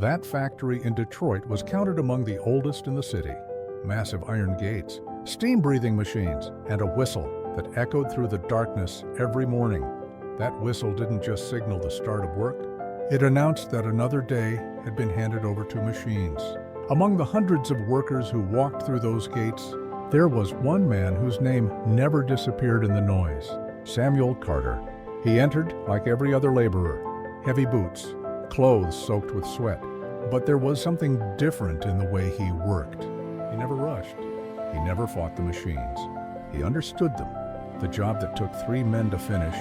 That factory in Detroit was counted among the oldest in the city. Massive iron gates, steam-breathing machines, and a whistle that echoed through the darkness every morning. That whistle didn't just signal the start of work. It announced that another day had been handed over to machines. Among the hundreds of workers who walked through those gates, there was one man whose name never disappeared in the noise: Samuel Carter. He entered like every other laborer, heavy boots, clothes soaked with sweat. But there was something different in the way he worked. He never rushed. He never fought the machines. He understood them. The job that took 3 men to finish,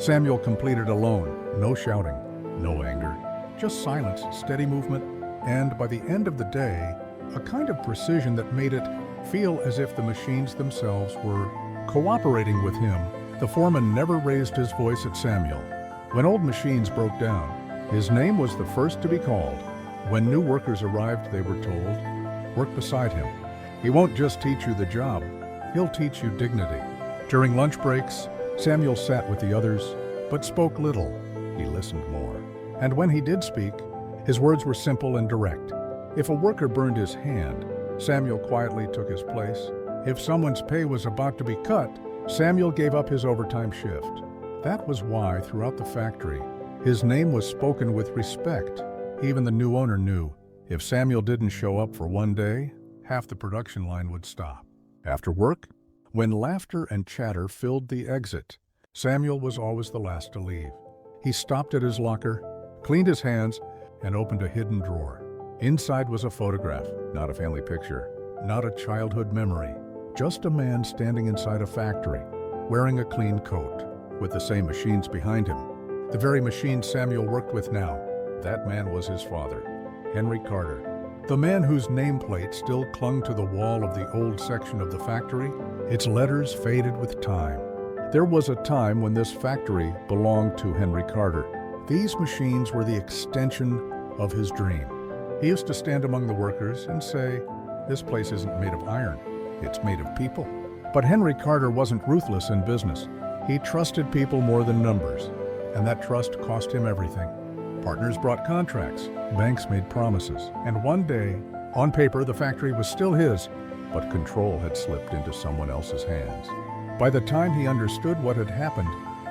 Samuel completed alone. No shouting, no anger, just silence, steady movement, and by the end of the day, a kind of precision that made it feel as if the machines themselves were cooperating with him. The foreman never raised his voice at Samuel. When old machines broke down, his name was the first to be called. When new workers arrived, they were told, work beside him. He won't just teach you the job, he'll teach you dignity. During lunch breaks, Samuel sat with the others, but spoke little. He listened more. And when he did speak, his words were simple and direct. If a worker burned his hand, Samuel quietly took his place. If someone's pay was about to be cut, Samuel gave up his overtime shift. That was why, throughout the factory, his name was spoken with respect. Even the new owner knew, if Samuel didn't show up for one day, half the production line would stop. After work, when laughter and chatter filled the exit, Samuel was always the last to leave. He stopped at his locker, cleaned his hands, and opened a hidden drawer. Inside was a photograph, not a family picture, not a childhood memory, just a man standing inside a factory, wearing a clean coat, with the same machines behind him. The very machines Samuel worked with now. That man was his father, Henry Carter. The man whose nameplate still clung to the wall of the old section of the factory, its letters faded with time. There was a time when this factory belonged to Henry Carter. These machines were the extension of his dream. He used to stand among the workers and say, "This place isn't made of iron, it's made of people." But Henry Carter wasn't ruthless in business. He trusted people more than numbers, and that trust cost him everything. Partners brought contracts, banks made promises, and one day, on paper, the factory was still his, but control had slipped into someone else's hands. By the time he understood what had happened,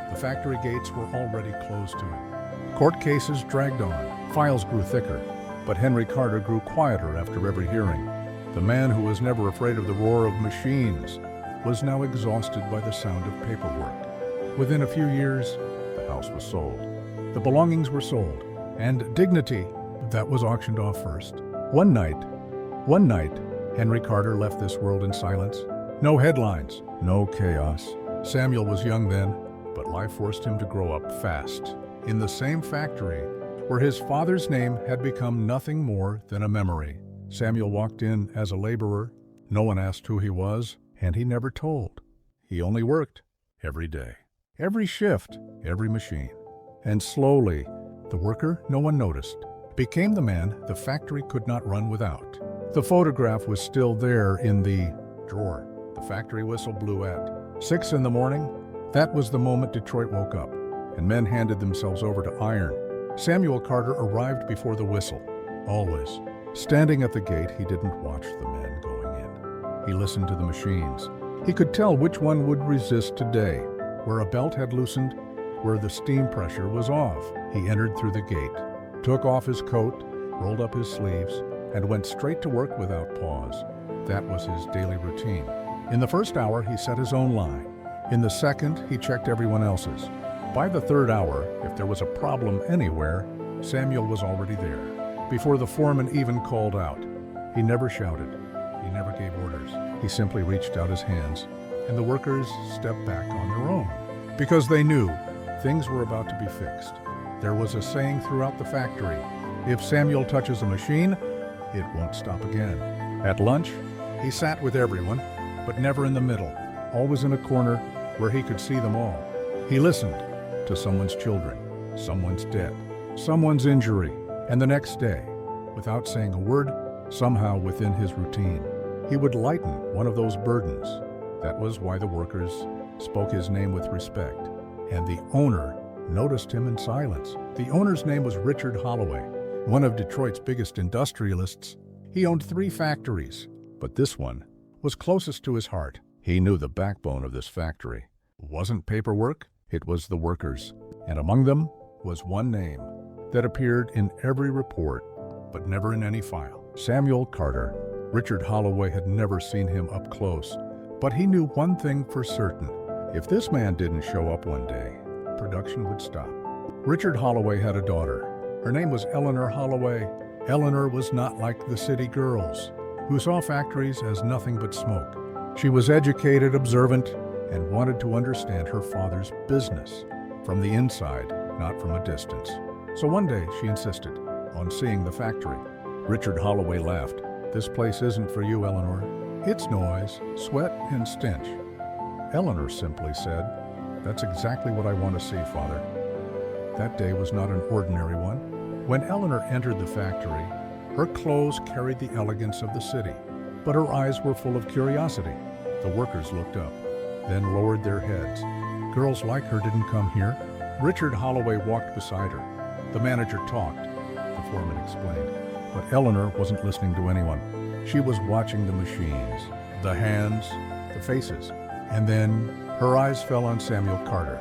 the factory gates were already closed to him. Court cases dragged on, files grew thicker, but Henry Carter grew quieter after every hearing. The man who was never afraid of the roar of machines was now exhausted by the sound of paperwork. Within a few years, the house was sold. The belongings were sold, and dignity, that was auctioned off first. One night, Henry Carter left this world in silence. No headlines, no chaos. Samuel was young then, but life forced him to grow up fast. In the same factory, where his father's name had become nothing more than a memory. Samuel walked in as a laborer. No one asked who he was, and he never told. He only worked every day, every shift, every machine. And slowly, the worker no one noticed became the man the factory could not run without. The photograph was still there in the drawer. The factory whistle blew at 6 in the morning. That was the moment Detroit woke up, and men handed themselves over to iron. Samuel Carter arrived before the whistle, always. Standing at the gate, he didn't watch the men going in. He listened to the machines. He could tell which one would resist today, where a belt had loosened, where the steam pressure was off. He entered through the gate, took off his coat, rolled up his sleeves, and went straight to work without pause. That was his daily routine. In the first hour, he set his own line. In the second, he checked everyone else's. By the third hour, if there was a problem anywhere, Samuel was already there, before the foreman even called out. He never shouted. He never gave orders. He simply reached out his hands, and the workers stepped back on their own, because they knew things were about to be fixed. There was a saying throughout the factory, if Samuel touches a machine, it won't stop again. At lunch, he sat with everyone, but never in the middle, always in a corner where he could see them all. He listened to someone's children, someone's death, someone's injury, and the next day, without saying a word, somehow within his routine, he would lighten one of those burdens. That was why the workers spoke his name with respect, and the owner noticed him in silence. The owner's name was Richard Holloway. one of Detroit's biggest industrialists. He owned 3 factories, but this one was closest to his heart. He knew the backbone of this factory wasn't paperwork, it was the workers. And among them was one name that appeared in every report, but never in any file. Samuel Carter. Richard Holloway had never seen him up close, but he knew one thing for certain. If this man didn't show up one day, production would stop. Richard Holloway had a daughter. Her name was Eleanor Holloway. Eleanor was not like the city girls, who saw factories as nothing but smoke. She was educated, observant, and wanted to understand her father's business from the inside, not from a distance. So one day she insisted on seeing the factory. Richard Holloway laughed. "This place isn't for you, Eleanor. It's noise, sweat, and stench." Eleanor simply said, "That's exactly what I want to see, Father." That day was not an ordinary one. When Eleanor entered the factory, her clothes carried the elegance of the city, but her eyes were full of curiosity. The workers looked up, then lowered their heads. Girls like her didn't come here. Richard Holloway walked beside her. The manager talked, the foreman explained, but Eleanor wasn't listening to anyone. She was watching the machines, the hands, the faces, and then her eyes fell on Samuel Carter.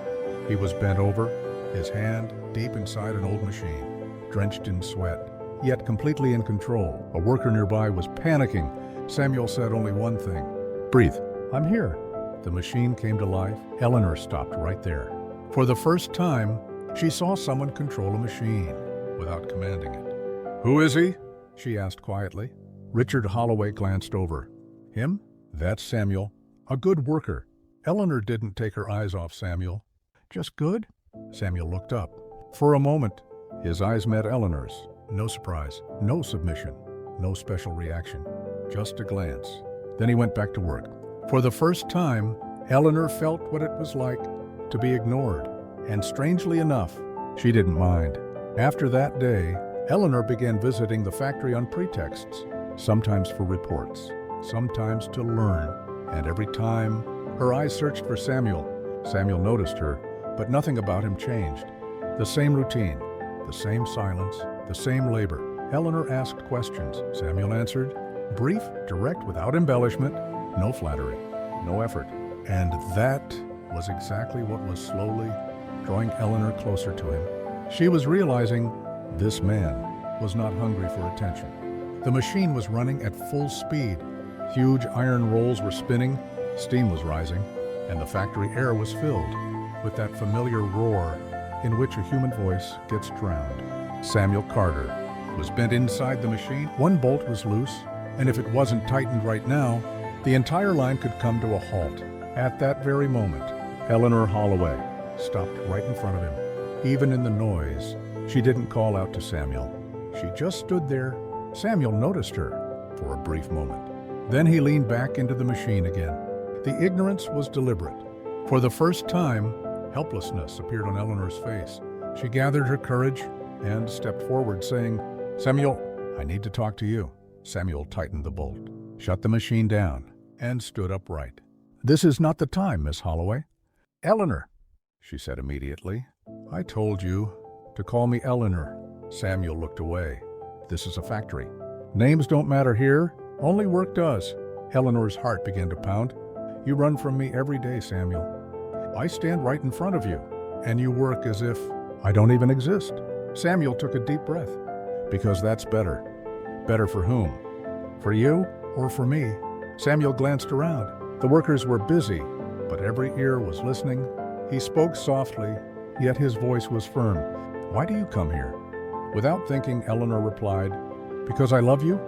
He was bent over, his hand deep inside an old machine, drenched in sweat, yet completely in control. A worker nearby was panicking. Samuel said only one thing, "Breathe, I'm here." The machine came to life. Eleanor stopped right there. For the first time, she saw someone control a machine without commanding it. "Who is he?" she asked quietly. Richard Holloway glanced over. "Him? That's Samuel. A good worker." Eleanor didn't take her eyes off Samuel. "Just good?" Samuel looked up. For a moment, his eyes met Eleanor's. No surprise, no submission, no special reaction, just a glance. Then he went back to work. For the first time, Eleanor felt what it was like to be ignored, and strangely enough, she didn't mind. After that day, Eleanor began visiting the factory on pretexts, sometimes for reports, sometimes to learn, and every time, her eyes searched for Samuel. Samuel noticed her, but nothing about him changed. The same routine, the same silence, the same labor. Eleanor asked questions. Samuel answered, brief, direct, without embellishment, no flattery, no effort. And that was exactly what was slowly drawing Eleanor closer to him. She was realizing this man was not hungry for attention. The machine was running at full speed. Huge iron rolls were spinning, steam was rising, and the factory air was filled with that familiar roar in which a human voice gets drowned. Samuel Carter was bent inside the machine. One bolt was loose, and if it wasn't tightened right now, the entire line could come to a halt. At that very moment, Eleanor Holloway stopped right in front of him. Even in the noise, she didn't call out to Samuel. She just stood there. Samuel noticed her for a brief moment. Then he leaned back into the machine again. The ignorance was deliberate. For the first time, helplessness appeared on Eleanor's face. She gathered her courage and stepped forward, saying, "Samuel, I need to talk to you." Samuel tightened the bolt, shut the machine down, and stood upright. "This is not the time, Miss Holloway." "Eleanor," she said immediately. "I told you to call me Eleanor." Samuel looked away. "This is a factory. Names don't matter here, only work does." Eleanor's heart began to pound. "You run from me every day, Samuel. I stand right in front of you, and you work as if I don't even exist." Samuel took a deep breath. "Because that's better." "Better for whom? For you or for me?" Samuel glanced around. The workers were busy, but every ear was listening. He spoke softly, yet his voice was firm. "Why do you come here?" Without thinking, Eleanor replied, "Because I love you."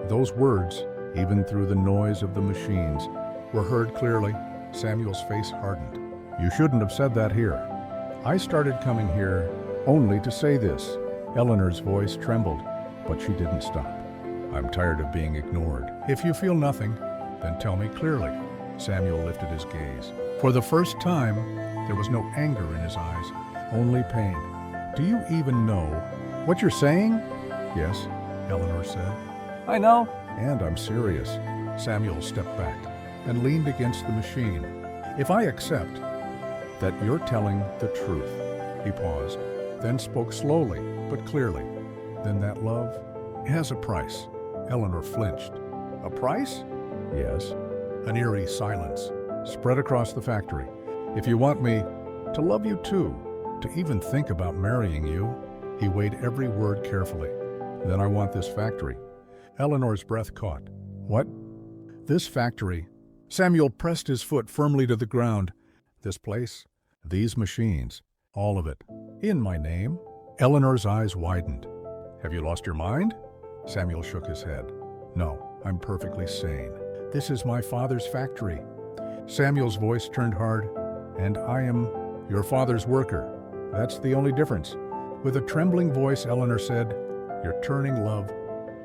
Those words, even through the noise of the machines, were heard clearly. Samuel's face hardened. "You shouldn't have said that here." "I started coming here only to say this." Eleanor's voice trembled, but she didn't stop. "I'm tired of being ignored. If you feel nothing, then tell me clearly." Samuel lifted his gaze. For the first time, there was no anger in his eyes, only pain. "Do you even know what you're saying?" "Yes," Eleanor said. "I know." "And I'm serious." Samuel stepped back and leaned against the machine. "If I accept that you're telling the truth." He paused, then spoke slowly but clearly. Then that love has a price. Eleanor flinched. A price? Yes. An eerie silence spread across the factory. If you want me to love you too, to even think about marrying you, he weighed every word carefully. Then I want this factory. Eleanor's breath caught. What? This factory? Samuel pressed his foot firmly to the ground. This place? These machines? All of it. In my name? Eleanor's eyes widened. Have you lost your mind? Samuel shook his head. No, I'm perfectly sane. This is my father's factory. Samuel's voice turned hard. And I am your father's worker. That's the only difference. With a trembling voice, Eleanor said, You're turning love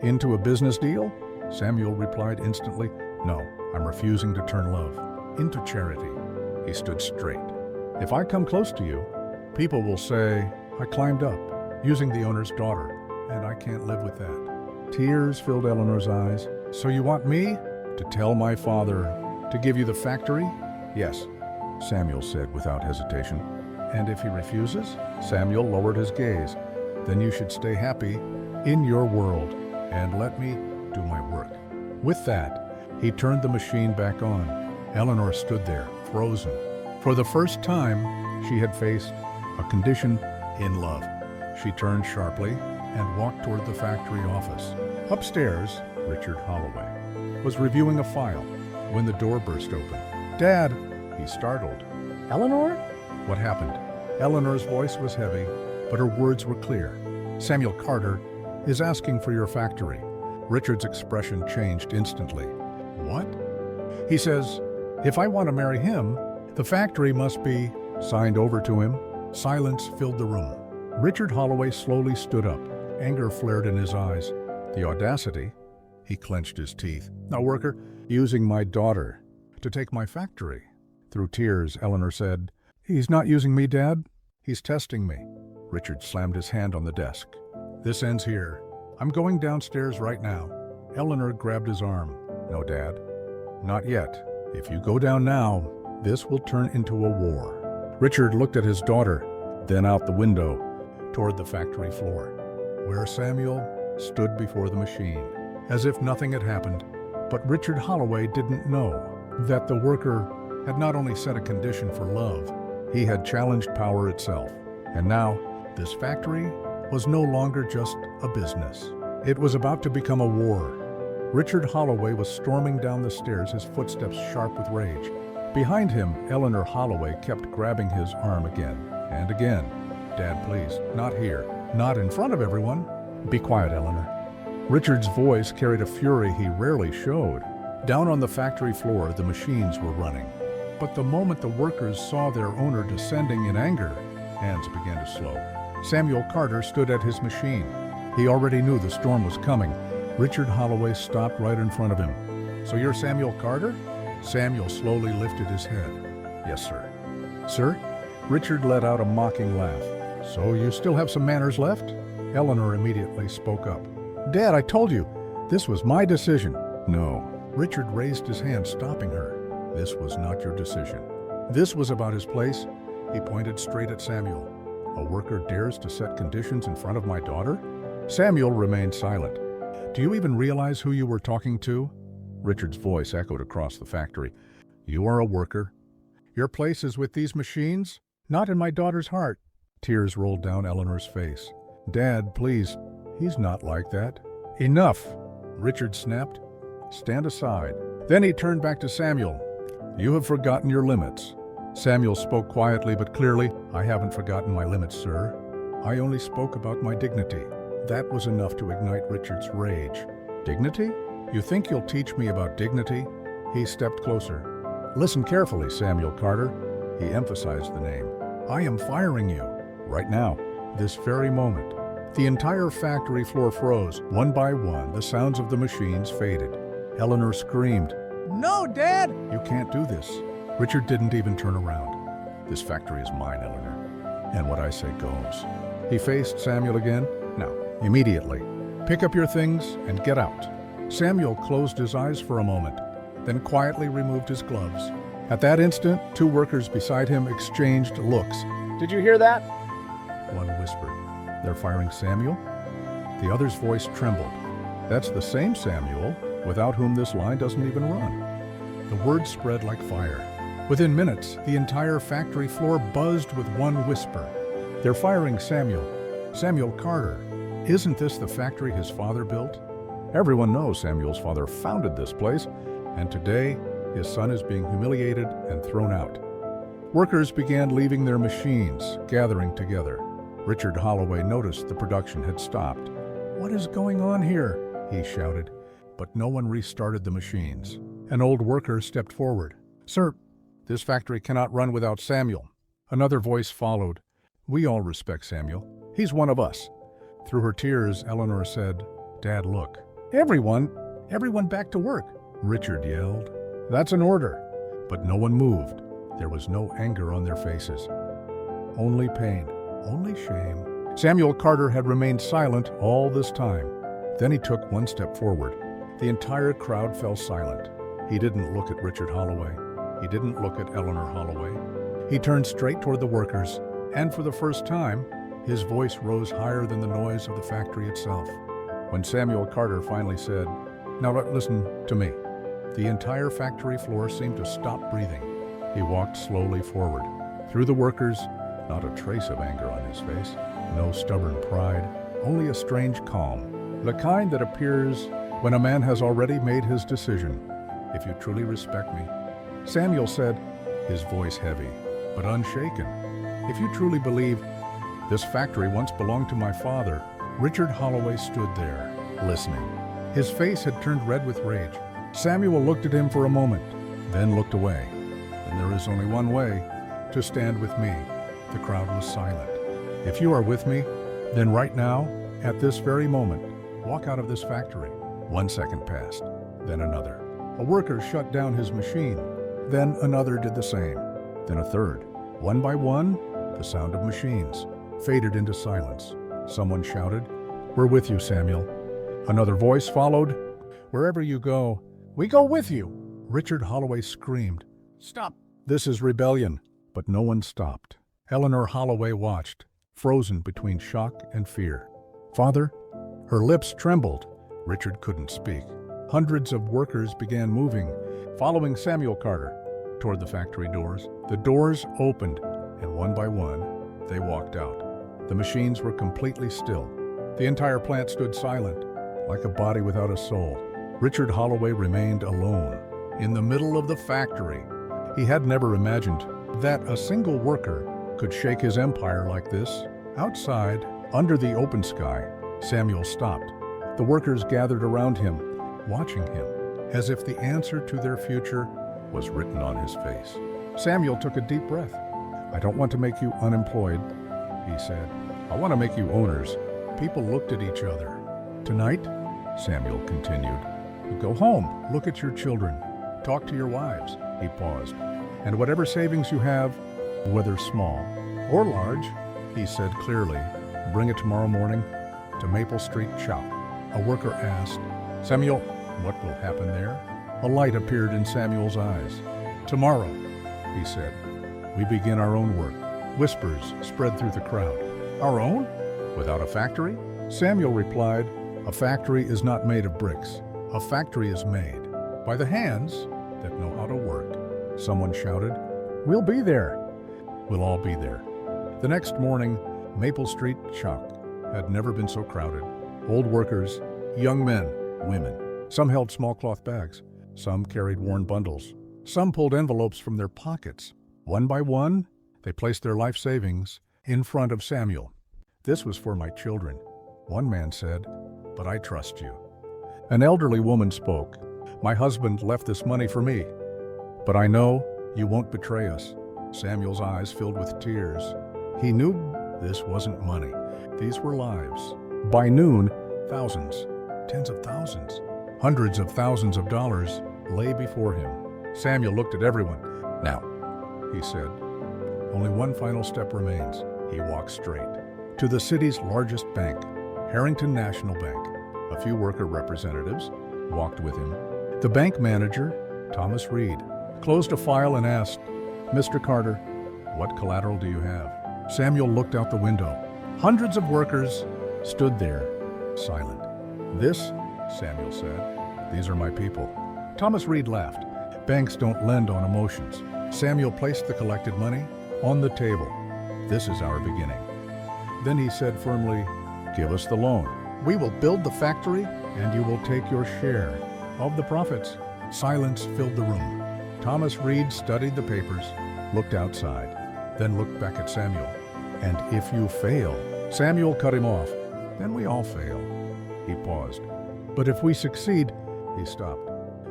into a business deal? Samuel replied instantly, No, I'm refusing to turn love into charity. He stood straight. If I come close to you, people will say I climbed up using the owner's daughter, and I can't live with that. Tears filled Eleanor's eyes. So you want me to tell my father to give you the factory? Yes, Samuel said without hesitation. And if he refuses? Samuel lowered his gaze. Then you should stay happy in your world and let me do my work. With that, he turned the machine back on. Eleanor stood there, frozen. For the first time, she had faced a condition in love. She turned sharply and walked toward the factory office. Upstairs, Richard Holloway was reviewing a file when the door burst open. Dad, he startled. Eleanor? What happened? Eleanor's voice was heavy, but her words were clear. Samuel Carter is asking for your factory. Richard's expression changed instantly. What? He says, if I want to marry him, the factory must be signed over to him. Silence filled the room. Richard Holloway slowly stood up. Anger flared in his eyes. The audacity. He clenched his teeth. A worker using my daughter to take my factory. Through tears, Eleanor said, He's not using me, Dad. He's testing me. Richard slammed his hand on the desk. This ends here. I'm going downstairs right now. Eleanor grabbed his arm. No, Dad. Not yet. If you go down now, this will turn into a war. Richard looked at his daughter, then out the window toward the factory floor, where Samuel stood before the machine, as if nothing had happened. But Richard Holloway didn't know that the worker had not only set a condition for love, he had challenged power itself. And now, this factory was no longer just a business. It was about to become a war. Richard Holloway was storming down the stairs, his footsteps sharp with rage. Behind him, Eleanor Holloway kept grabbing his arm again and again. Dad, please, not here. Not in front of everyone. Be quiet, Eleanor. Richard's voice carried a fury he rarely showed. Down on the factory floor, the machines were running. But the moment the workers saw their owner descending in anger, hands began to slow. Samuel Carter stood at his machine. He already knew the storm was coming. Richard Holloway stopped right in front of him. So you're Samuel Carter? Samuel slowly lifted his head. Yes, sir. Sir? Richard let out a mocking laugh. So you still have some manners left? Eleanor immediately spoke up. Dad, I told you, this was my decision. No. Richard raised his hand, stopping her. This was not your decision. This was about his place. He pointed straight at Samuel. A worker dares to set conditions in front of my daughter? Samuel remained silent. Do you even realize who you were talking to? Richard's voice echoed across the factory. You are a worker. Your place is with these machines, not in my daughter's heart. Tears rolled down Eleanor's face. Dad, please. He's not like that. Enough, Richard snapped. Stand aside. Then he turned back to Samuel. You have forgotten your limits. Samuel spoke quietly but clearly. I haven't forgotten my limits, sir. I only spoke about my dignity. That was enough to ignite Richard's rage. Dignity? You think you'll teach me about dignity? He stepped closer. Listen carefully, Samuel Carter. He emphasized the name. I am firing you. Right now. This very moment. The entire factory floor froze. One by one, the sounds of the machines faded. Eleanor screamed. No, Dad! You can't do this. Richard didn't even turn around. This factory is mine, Eleanor. And what I say goes. He faced Samuel again. Now, immediately. Pick up your things and get out. Samuel closed his eyes for a moment, then quietly removed his gloves. At that instant, two workers beside him exchanged looks. Did you hear that? One whispered. They're firing Samuel? The other's voice trembled. That's the same Samuel without whom this line doesn't even run. The word spread like fire. Within minutes, the entire factory floor buzzed with one whisper. They're firing Samuel. Samuel Carter. Isn't this the factory his father built? Everyone knows Samuel's father founded this place, and today his son is being humiliated and thrown out. Workers began leaving their machines, gathering together. Richard Holloway noticed the production had stopped. "What is going on here?" he shouted. But no one restarted the machines. An old worker stepped forward. "Sir, this factory cannot run without Samuel." Another voice followed. "We all respect Samuel. He's one of us." Through her tears, Eleanor said, "Dad, look. Everyone back to work." Richard yelled, "That's an order." But no one moved. There was no anger on their faces. Only pain, only shame. Samuel Carter had remained silent all this time. Then he took one step forward. The entire crowd fell silent. He didn't look at Richard Holloway. He didn't look at Eleanor Holloway. He turned straight toward the workers, and for the first time, his voice rose higher than the noise of the factory itself. When Samuel Carter finally said, "Now listen to me," the entire factory floor seemed to stop breathing. He walked slowly forward. Through the workers, not a trace of anger on his face, no stubborn pride, only a strange calm, the kind that appears when a man has already made his decision. "If you truly respect me," Samuel said, his voice heavy, but unshaken, "if you truly believe this factory once belonged to my father." Richard Holloway stood there, listening. His face had turned red with rage. Samuel looked at him for a moment, then looked away. "And there is only one way, to stand with me." The crowd was silent. "If you are with me, then right now, at this very moment, walk out of this factory." 1 second passed, then another. A worker shut down his machine. Then another did the same. Then a third. One by one, the sound of machines faded into silence. Someone shouted, "We're with you, Samuel." Another voice followed, "Wherever you go, we go with you." Richard Holloway screamed, "Stop! This is rebellion." But no one stopped. Eleanor Holloway watched, frozen between shock and fear. "Father?" Her lips trembled. Richard couldn't speak. Hundreds of workers began moving, following Samuel Carter, toward the factory doors. The doors opened, and one by one, they walked out. The machines were completely still. The entire plant stood silent, like a body without a soul. Richard Holloway remained alone, in the middle of the factory. He had never imagined that a single worker could shake his empire like this. Outside, under the open sky, Samuel stopped. The workers gathered around him, watching him, as if the answer to their future was written on his face. Samuel took a deep breath. "I don't want to make you unemployed," he said. "I want to make you owners." People looked at each other. "Tonight," Samuel continued, "you go home, look at your children, talk to your wives." He paused. "And whatever savings you have, whether small or large," he said clearly, "bring it tomorrow morning to Maple Street Shop." A worker asked, "Samuel, what will happen there?" A light appeared in Samuel's eyes. "Tomorrow," he said, "we begin our own work." Whispers spread through the crowd. "Our own? Without a factory?" Samuel replied, "A factory is not made of bricks. A factory is made by the hands that know how to work." Someone shouted, "We'll be there." "We'll all be there." The next morning, Maple Street Shop had never been so crowded. Old workers, young men, women. Some held small cloth bags. Some carried worn bundles. Some pulled envelopes from their pockets. One by one, they placed their life savings in front of Samuel. "This was for my children," one man said, "but I trust you." An elderly woman spoke. "My husband left this money for me, but I know you won't betray us." Samuel's eyes filled with tears. He knew this wasn't money. These were lives. By noon, thousands, tens of thousands, hundreds of thousands of dollars lay before him. Samuel looked at everyone. "Now," he said, "only one final step remains." He walked straight to the city's largest bank, Harrington National Bank. A few worker representatives walked with him. The bank manager, Thomas Reed, closed a file and asked, "Mr. Carter, what collateral do you have?" Samuel looked out the window. Hundreds of workers stood there, silent. "This," Samuel said, "these are my people." Thomas Reed laughed. "Banks don't lend on emotions." Samuel placed the collected money on the table. "This is our beginning." Then he said firmly, "Give us the loan. We will build the factory, and you will take your share of the profits." Silence filled the room. Thomas Reed studied the papers, looked outside, then looked back at Samuel. "And if you fail," Samuel cut him off, "then we all fail." He paused. "But if we succeed," he stopped.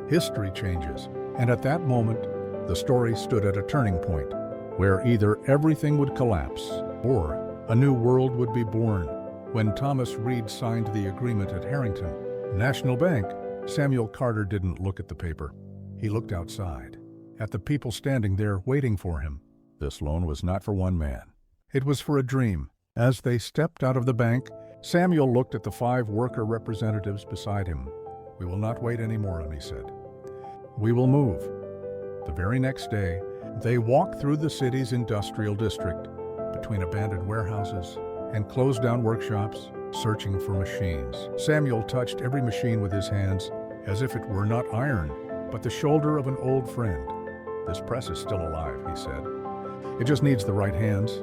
History changes, and at that moment, the story stood at a turning point, where either everything would collapse, or a new world would be born. When Thomas Reed signed the agreement at Harrington National Bank, Samuel Carter didn't look at the paper. He looked outside, at the people standing there waiting for him. This loan was not for one man. It was for a dream. As they stepped out of the bank, Samuel looked at the 5 worker representatives beside him. "We will not wait anymore," he said. "We will move." The very next day, they walked through the city's industrial district, between abandoned warehouses and closed-down workshops, searching for machines. Samuel touched every machine with his hands, as if it were not iron, but the shoulder of an old friend. "This press is still alive," he said. "It just needs the right hands."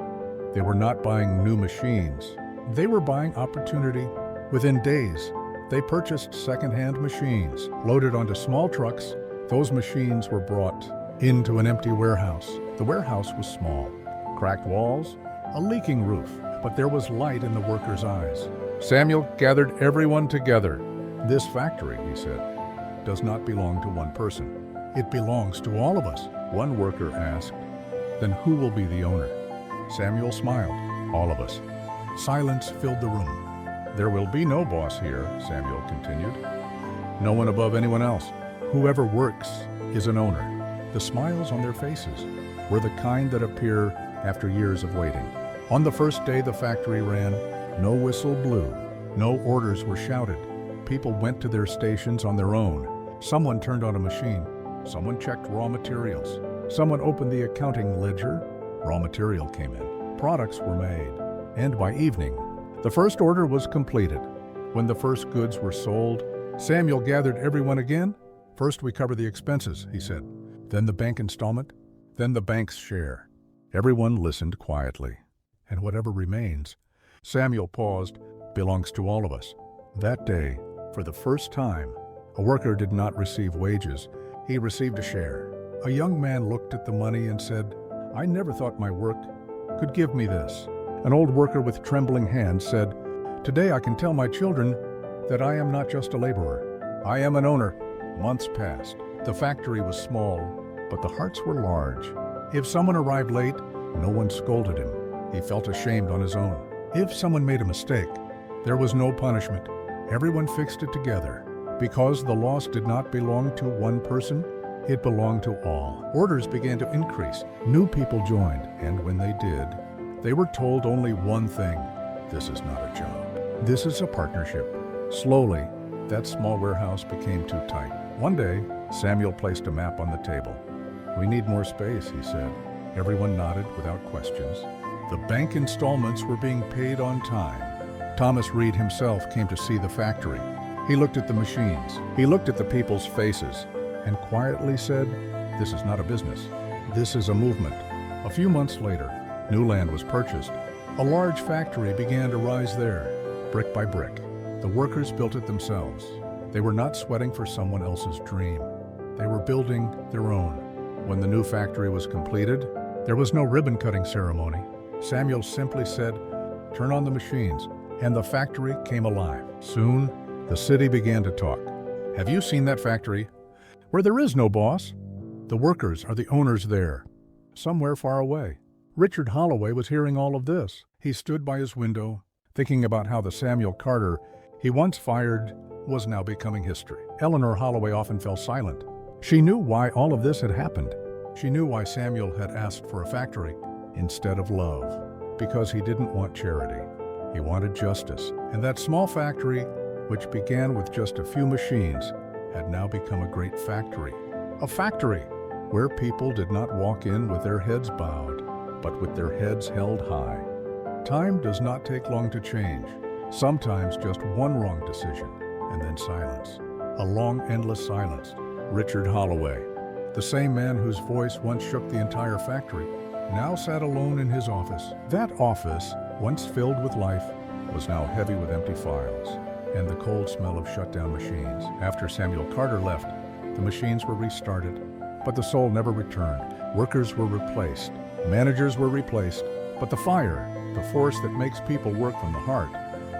They were not buying new machines. They were buying opportunity. Within days, they purchased second-hand machines, loaded onto small trucks. Those machines were brought into an empty warehouse. The warehouse was small, cracked walls, a leaking roof, but there was light in the workers' eyes. Samuel gathered everyone together. "This factory," he said, "does not belong to one person. It belongs to all of us." One worker asked, "Then who will be the owner?" Samuel smiled. "All of us." Silence filled the room. "There will be no boss here," Samuel continued. "No one above anyone else. Whoever works is an owner." The smiles on their faces were the kind that appear after years of waiting. On the first day the factory ran, no whistle blew, no orders were shouted. People went to their stations on their own. Someone turned on a machine. Someone checked raw materials. Someone opened the accounting ledger. Raw material came in. Products were made. And by evening, the first order was completed. When the first goods were sold, Samuel gathered everyone again. "First we cover the expenses," he said. "Then the bank installment, then the bank's share." Everyone listened quietly. "And whatever remains," Samuel paused, "belongs to all of us." That day, for the first time, a worker did not receive wages. He received a share. A young man looked at the money and said, "I never thought my work could give me this." An old worker with trembling hands said, "Today I can tell my children that I am not just a laborer. I am an owner." Months passed. The factory was small, but the hearts were large. If someone arrived late, no one scolded him. He felt ashamed on his own. If someone made a mistake, there was no punishment. Everyone fixed it together. Because the loss did not belong to one person, it belonged to all. Orders began to increase. New people joined, and when they did, they were told only one thing: this is not a job. This is a partnership. Slowly, that small warehouse became too tight. One day, Samuel placed a map on the table. "We need more space," he said. Everyone nodded without questions. The bank installments were being paid on time. Thomas Reed himself came to see the factory. He looked at the machines. He looked at the people's faces and quietly said, "This is not a business. This is a movement." A few months later, new land was purchased. A large factory began to rise there, brick by brick. The workers built it themselves. They were not sweating for someone else's dream. They were building their own. When the new factory was completed, there was no ribbon-cutting ceremony. Samuel simply said, "Turn on the machines," and the factory came alive. Soon, the city began to talk. "Have you seen that factory? Where there is no boss. The workers are the owners there, somewhere far away." Richard Holloway was hearing all of this. He stood by his window, thinking about how the Samuel Carter he once fired was now becoming history. Eleanor Holloway often fell silent. She knew why all of this had happened. She knew why Samuel had asked for a factory instead of love. Because he didn't want charity. He wanted justice. And that small factory, which began with just a few machines, had now become a great factory. A factory where people did not walk in with their heads bowed, but with their heads held high. Time does not take long to change. Sometimes just one wrong decision, and then silence. A long, endless silence. Richard Holloway, the same man whose voice once shook the entire factory, now sat alone in his office. That office, once filled with life, was now heavy with empty files and the cold smell of shutdown machines. After Samuel Carter left, the machines were restarted, but the soul never returned. Workers were replaced, managers were replaced, but the fire, the force that makes people work from the heart,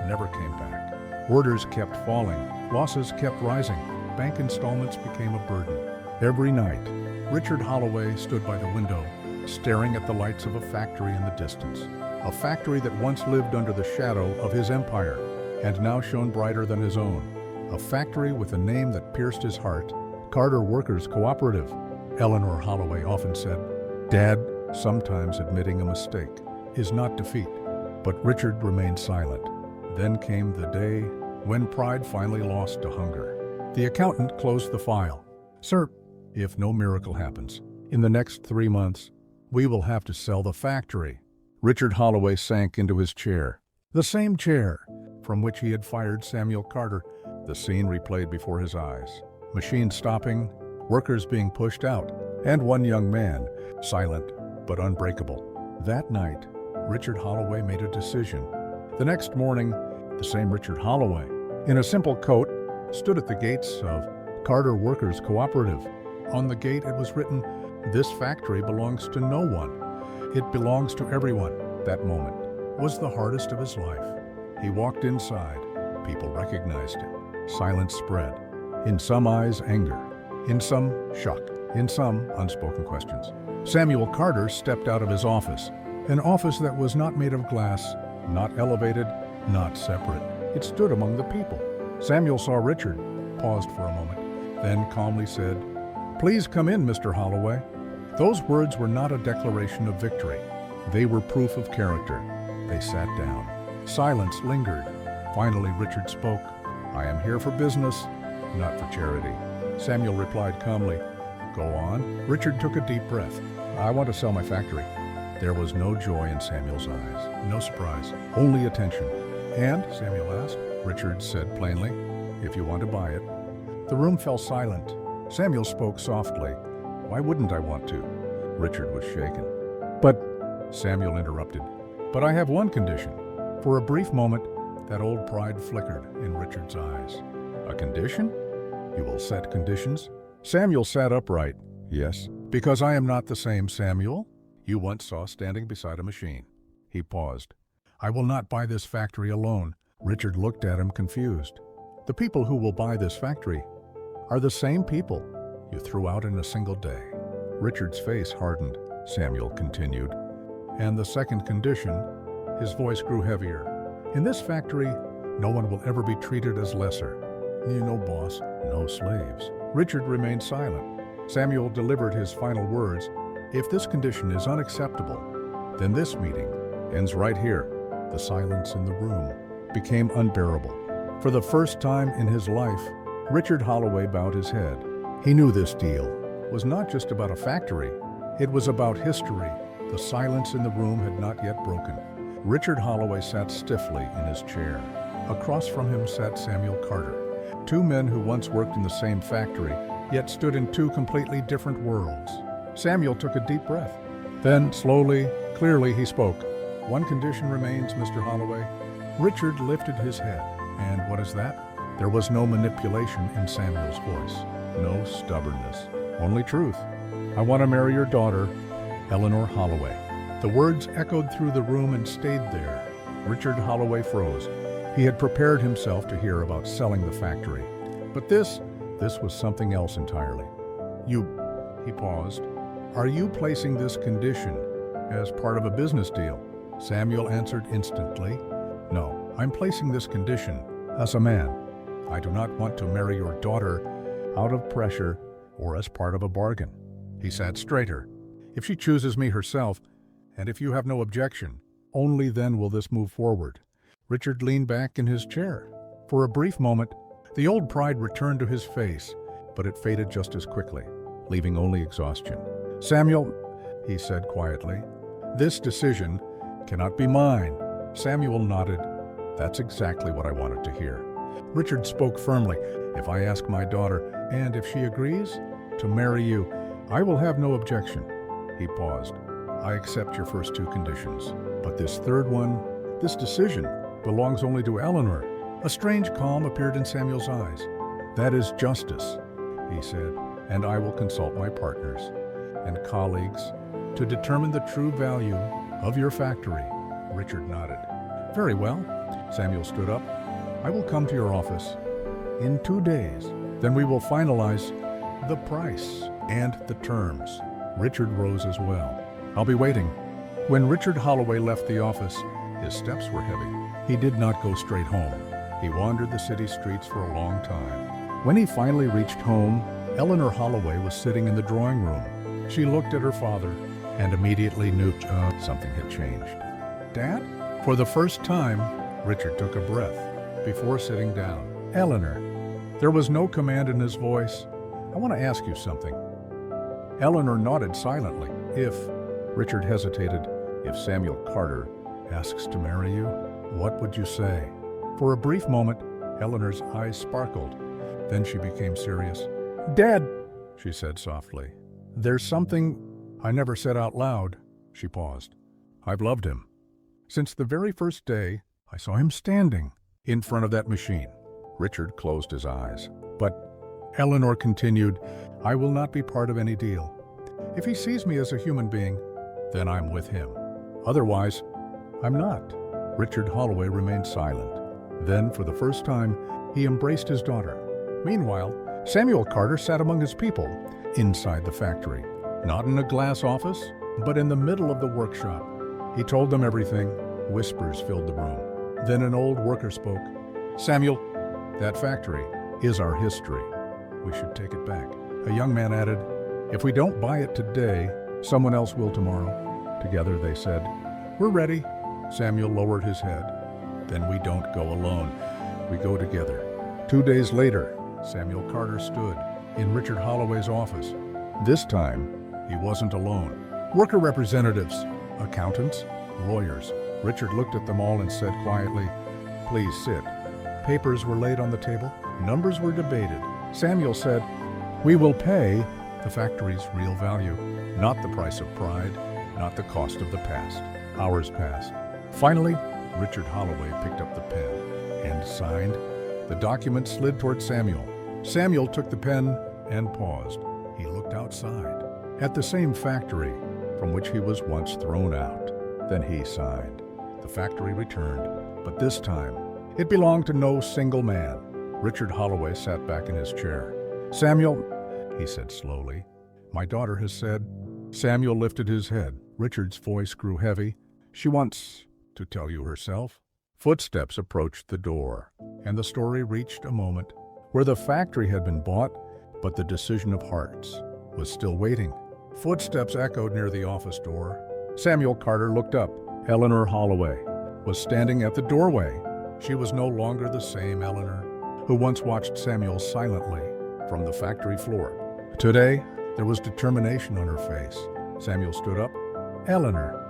never came back. Orders kept falling, losses kept rising, bank installments became a burden. Every night, Richard Holloway stood by the window, staring at the lights of a factory in the distance. A factory that once lived under the shadow of his empire and now shone brighter than his own. A factory with a name that pierced his heart, Carter Workers Cooperative. Eleanor Holloway often said, "Dad, sometimes admitting a mistake is not defeat." But Richard remained silent. Then came the day when pride finally lost to hunger. The accountant closed the file. "Sir, if no miracle happens, in the next 3 months, we will have to sell the factory." Richard Holloway sank into his chair. The same chair from which he had fired Samuel Carter. The scene replayed before his eyes. Machines stopping, workers being pushed out, and one young man, silent but unbreakable. That night, Richard Holloway made a decision. The next morning, the same Richard Holloway, in a simple coat, stood at the gates of Carter Workers Cooperative. On the gate it was written, "This factory belongs to no one. It belongs to everyone." That moment was the hardest of his life. He walked inside. People recognized him. Silence spread. In some eyes, anger. In some, shock. In some, unspoken questions. Samuel Carter stepped out of his office. An office that was not made of glass, not elevated, not separate. It stood among the people. Samuel saw Richard, paused for a moment, then calmly said, "Please come in, Mr. Holloway." Those words were not a declaration of victory. They were proof of character. They sat down. Silence lingered. Finally, Richard spoke. "I am here for business, not for charity." Samuel replied calmly, "Go on." Richard took a deep breath. "I want to sell my factory." There was no joy in Samuel's eyes, no surprise, only attention. "And?" Samuel asked. Richard said plainly, "If you want to buy it." The room fell silent. Samuel spoke softly. "Why wouldn't I want to?" Richard was shaken. "But," Samuel interrupted, "but I have one condition." For a brief moment, that old pride flickered in Richard's eyes. "A condition? You will set conditions?" Samuel sat upright. "Yes, because I am not the same Samuel you once saw standing beside a machine." He paused. "I will not buy this factory alone." Richard looked at him confused. "The people who will buy this factory are the same people you threw out in a single day." Richard's face hardened. Samuel continued. "And the second condition," his voice grew heavier, "in this factory, no one will ever be treated as lesser. No boss, no slaves." Richard remained silent. Samuel delivered his final words. "If this condition is unacceptable, then this meeting ends right here." The silence in the room became unbearable. For the first time in his life, Richard Holloway bowed his head. He knew this deal was not just about a factory. It was about history. The silence in the room had not yet broken. Richard Holloway sat stiffly in his chair. Across from him sat Samuel Carter, two men who once worked in the same factory, yet stood in two completely different worlds. Samuel took a deep breath. Then, slowly, clearly, he spoke. "One condition remains, Mr. Holloway." Richard lifted his head. "And what is that?" There was no manipulation in Samuel's voice, no stubbornness, only truth. "I want to marry your daughter, Eleanor Holloway." The words echoed through the room and stayed there. Richard Holloway froze. He had prepared himself to hear about selling the factory. But this was something else entirely. He paused. "Are you placing this condition as part of a business deal?" Samuel answered instantly. "No, I'm placing this condition as a man. I do not want to marry your daughter out of pressure or as part of a bargain." He sat straighter. "If she chooses me herself, and if you have no objection, only then will this move forward." Richard leaned back in his chair. For a brief moment, the old pride returned to his face, but it faded just as quickly, leaving only exhaustion. "Samuel," he said quietly, "this decision cannot be mine." Samuel nodded. That's exactly what I wanted to hear. Richard spoke firmly. If I ask my daughter, and if she agrees to marry you, I will have no objection. He paused. I accept your first two conditions, but this third one, this decision, belongs only to Eleanor. A strange calm appeared in Samuel's eyes. That is justice, he said, and I will consult my partners and colleagues to determine the true value of your factory. Richard nodded. Very well. Samuel stood up. I will come to your office in 2 days. Then we will finalize the price and the terms. Richard rose as well. I'll be waiting. When Richard Holloway left the office, his steps were heavy. He did not go straight home. He wandered the city streets for a long time. When he finally reached home, Eleanor Holloway was sitting in the drawing room. She looked at her father and immediately knew something had changed. Dad? For the first time, Richard took a breath before sitting down. Eleanor. There was no command in his voice. I want to ask you something. Eleanor nodded silently. If, Richard hesitated, if Samuel Carter asks to marry you, what would you say? For a brief moment, Eleanor's eyes sparkled. Then she became serious. Dad, she said softly. There's something I never said out loud. She paused. I've loved him. Since the very first day I saw him standing in front of that machine. Richard closed his eyes. But Eleanor continued, I will not be part of any deal. If he sees me as a human being, then I'm with him. Otherwise, I'm not. Richard Holloway remained silent. Then, for the first time, he embraced his daughter. Meanwhile, Samuel Carter sat among his people inside the factory, not in a glass office, but in the middle of the workshop. He told them everything. Whispers filled the room. Then an old worker spoke. Samuel, that factory is our history. We should take it back. A young man added, if we don't buy it today, someone else will tomorrow. Together they said, we're ready. Samuel lowered his head. Then we don't go alone. We go together. 2 days later, Samuel Carter stood in Richard Holloway's office. This time, he wasn't alone. Worker representatives, accountants, lawyers. Richard looked at them all and said quietly, please sit. Papers were laid on the table. Numbers were debated. Samuel said, we will pay the factory's real value, not the price of pride, not the cost of the past. Hours passed. Finally, Richard Holloway picked up the pen and signed. The document slid toward Samuel. Samuel took the pen and paused. He looked outside at the same factory from which he was once thrown out. Then he signed. The factory returned, but this time it belonged to no single man. Richard Holloway sat back in his chair. Samuel, he said slowly, my daughter has said. Samuel lifted his head. Richard's voice grew heavy. She wants to tell you herself. Footsteps approached the door, and the story reached a moment where the factory had been bought, but the decision of hearts was still waiting. Footsteps echoed near the office door. Samuel Carter looked up. Eleanor Holloway was standing at the doorway. She was no longer the same Eleanor who once watched Samuel silently from the factory floor. Today, there was determination on her face. Samuel stood up. Eleanor.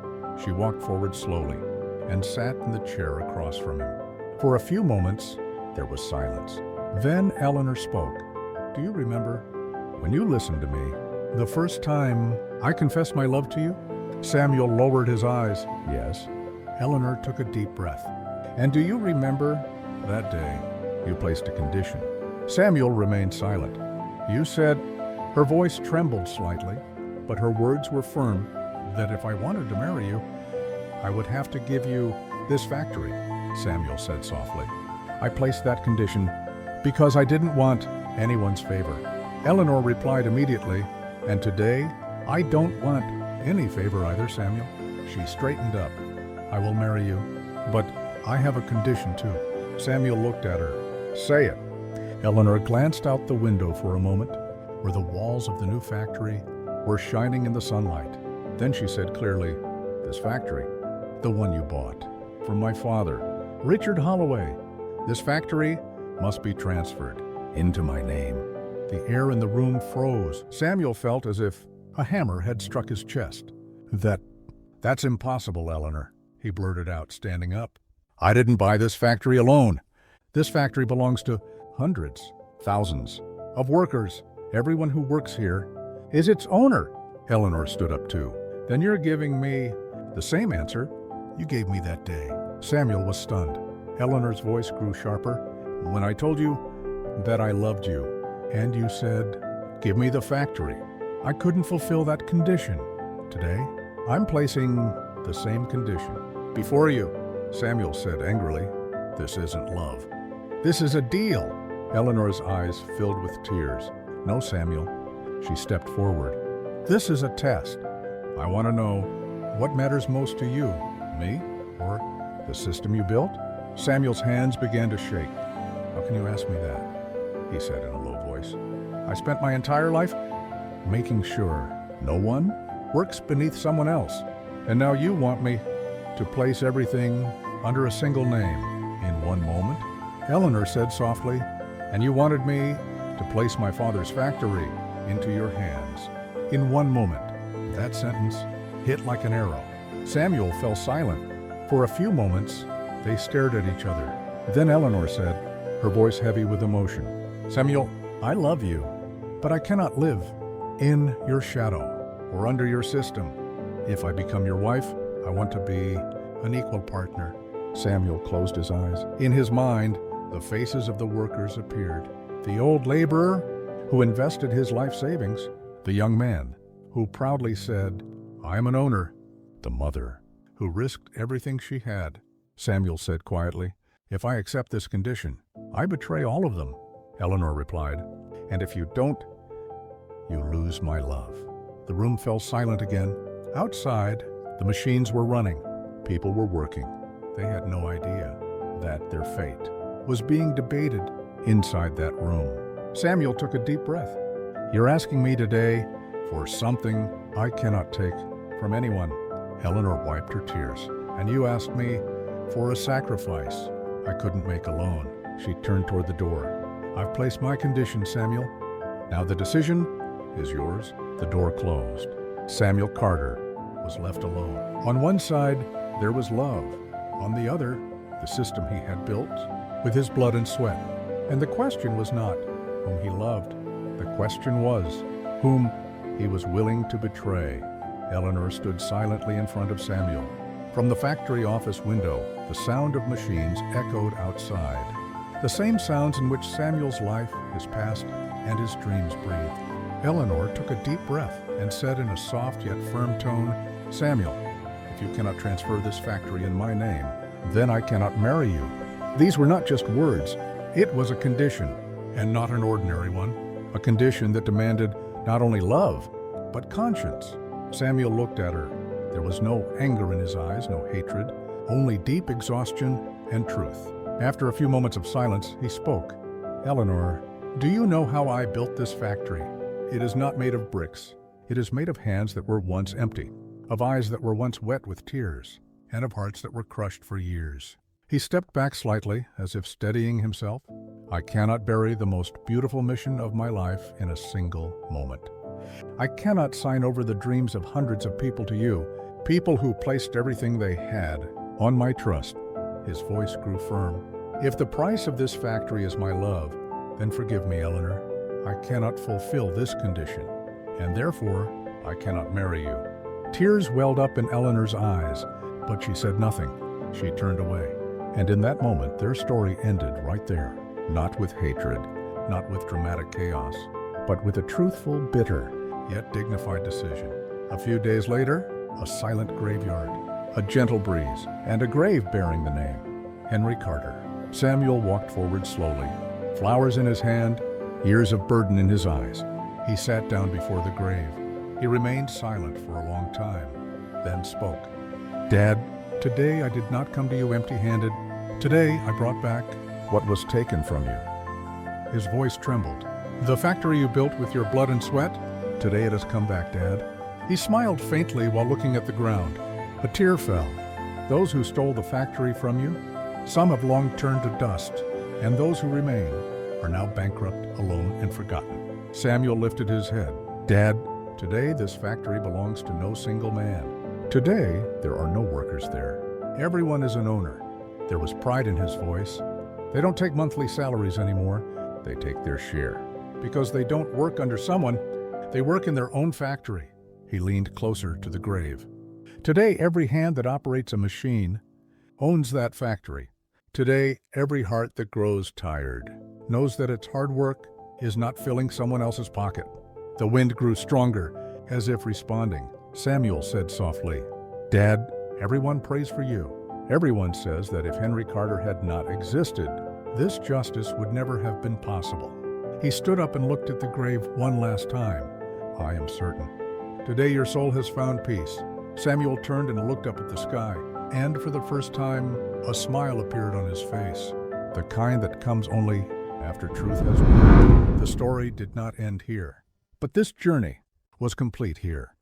She walked forward slowly and sat in the chair across from him. For a few moments, there was silence. Then Eleanor spoke. Do you remember when you listened to me, the first time I confessed my love to you? Samuel lowered his eyes. Yes. Eleanor took a deep breath. And do you remember that day you placed a condition? Samuel remained silent. You said, her voice trembled slightly, but her words were firm, that if I wanted to marry you, I would have to give you this factory, Samuel said softly. I placed that condition because I didn't want anyone's favor. Eleanor replied immediately, and today, I don't want any favor either, Samuel. She straightened up. I will marry you, but I have a condition too. Samuel looked at her. Say it. Eleanor glanced out the window for a moment, where the walls of the new factory were shining in the sunlight. Then she said clearly, this factory, the one you bought, from my father, Richard Holloway. This factory must be transferred into my name. The air in the room froze. Samuel felt as if a hammer had struck his chest. That's impossible, Eleanor, he blurted out, standing up. I didn't buy this factory alone. This factory belongs to hundreds, thousands of workers. Everyone who works here is its owner. Eleanor stood up too. Then you're giving me the same answer you gave me that day. Samuel was stunned. Eleanor's voice grew sharper. When I told you that I loved you, and you said, give me the factory, I couldn't fulfill that condition. Today, I'm placing the same condition before you. Samuel said angrily, this isn't love. This is a deal. Eleanor's eyes filled with tears. No, Samuel. She stepped forward. This is a test. I want to know what matters most to you, me or the system you built? Samuel's hands began to shake. How can you ask me that? He said in a low voice. I spent my entire life making sure no one works beneath someone else. And now you want me to place everything under a single name in one moment? Eleanor said softly, and you wanted me to place my father's factory into your hands in one moment. That sentence hit like an arrow. Samuel fell silent. For a few moments, they stared at each other. Then Eleanor said, her voice heavy with emotion, Samuel, I love you, but I cannot live in your shadow or under your system. If I become your wife, I want to be an equal partner. Samuel closed his eyes. In his mind, the faces of the workers appeared. The old laborer who invested his life savings, the young man who proudly said, I am an owner, the mother who risked everything she had. Samuel said quietly, if I accept this condition, I betray all of them. Eleanor replied, and if you don't, you lose my love. The room fell silent again. Outside, the machines were running. People were working. They had no idea that their fate was being debated inside that room. Samuel took a deep breath. You're asking me today for something I cannot take from anyone. Eleanor wiped her tears. And you asked me for a sacrifice I couldn't make alone. She turned toward the door. I've placed my condition, Samuel. Now the decision is yours. The door closed. Samuel Carter was left alone. On one side, there was love. On the other, the system he had built with his blood and sweat. And the question was not whom he loved. The question was whom he was willing to betray. Eleanor stood silently in front of Samuel. From the factory office window, the sound of machines echoed outside. The same sounds in which Samuel's life, his past, and his dreams breathed. Eleanor took a deep breath and said in a soft yet firm tone, Samuel, if you cannot transfer this factory in my name, then I cannot marry you. These were not just words. It was a condition, and not an ordinary one. A condition that demanded not only love, but conscience. Samuel looked at her. There was no anger in his eyes, no hatred, only deep exhaustion and truth. After a few moments of silence, he spoke. Eleanor, do you know how I built this factory? It is not made of bricks. It is made of hands that were once empty, of eyes that were once wet with tears, and of hearts that were crushed for years. He stepped back slightly, as if steadying himself. I cannot bury the most beautiful mission of my life in a single moment. I cannot sign over the dreams of hundreds of people to you, people who placed everything they had on my trust. His voice grew firm. If the price of this factory is my love, then forgive me, Eleanor. I cannot fulfill this condition, and therefore I cannot marry you. Tears welled up in Eleanor's eyes, but she said nothing. She turned away. And in that moment, their story ended right there. Not with hatred, not with dramatic chaos, but with a truthful, bitter, yet dignified decision. A few days later, a silent graveyard, a gentle breeze, and a grave bearing the name, Henry Carter. Samuel walked forward slowly, flowers in his hand, years of burden in his eyes. He sat down before the grave. He remained silent for a long time, then spoke. Dad, today I did not come to you empty-handed. Today I brought back what was taken from you. His voice trembled. The factory you built with your blood and sweat, today it has come back, Dad. He smiled faintly while looking at the ground. A tear fell. Those who stole the factory from you, some have long turned to dust, and those who remain are now bankrupt, alone, and forgotten. Samuel lifted his head. Dad, today this factory belongs to no single man. Today there are no workers there. Everyone is an owner. There was pride in his voice. They don't take monthly salaries anymore. They take their share. Because they don't work under someone, they work in their own factory. He leaned closer to the grave. Today, every hand that operates a machine owns that factory. Today, every heart that grows tired knows that its hard work is not filling someone else's pocket. The wind grew stronger, as if responding. Samuel said softly, "Dad, everyone prays for you. Everyone says that if Henry Carter had not existed, this justice would never have been possible." He stood up and looked at the grave one last time. "I am certain. Today your soul has found peace." Samuel turned and looked up at the sky, and for the first time, a smile appeared on his face, the kind that comes only after truth has won. The story did not end here, but this journey was complete here.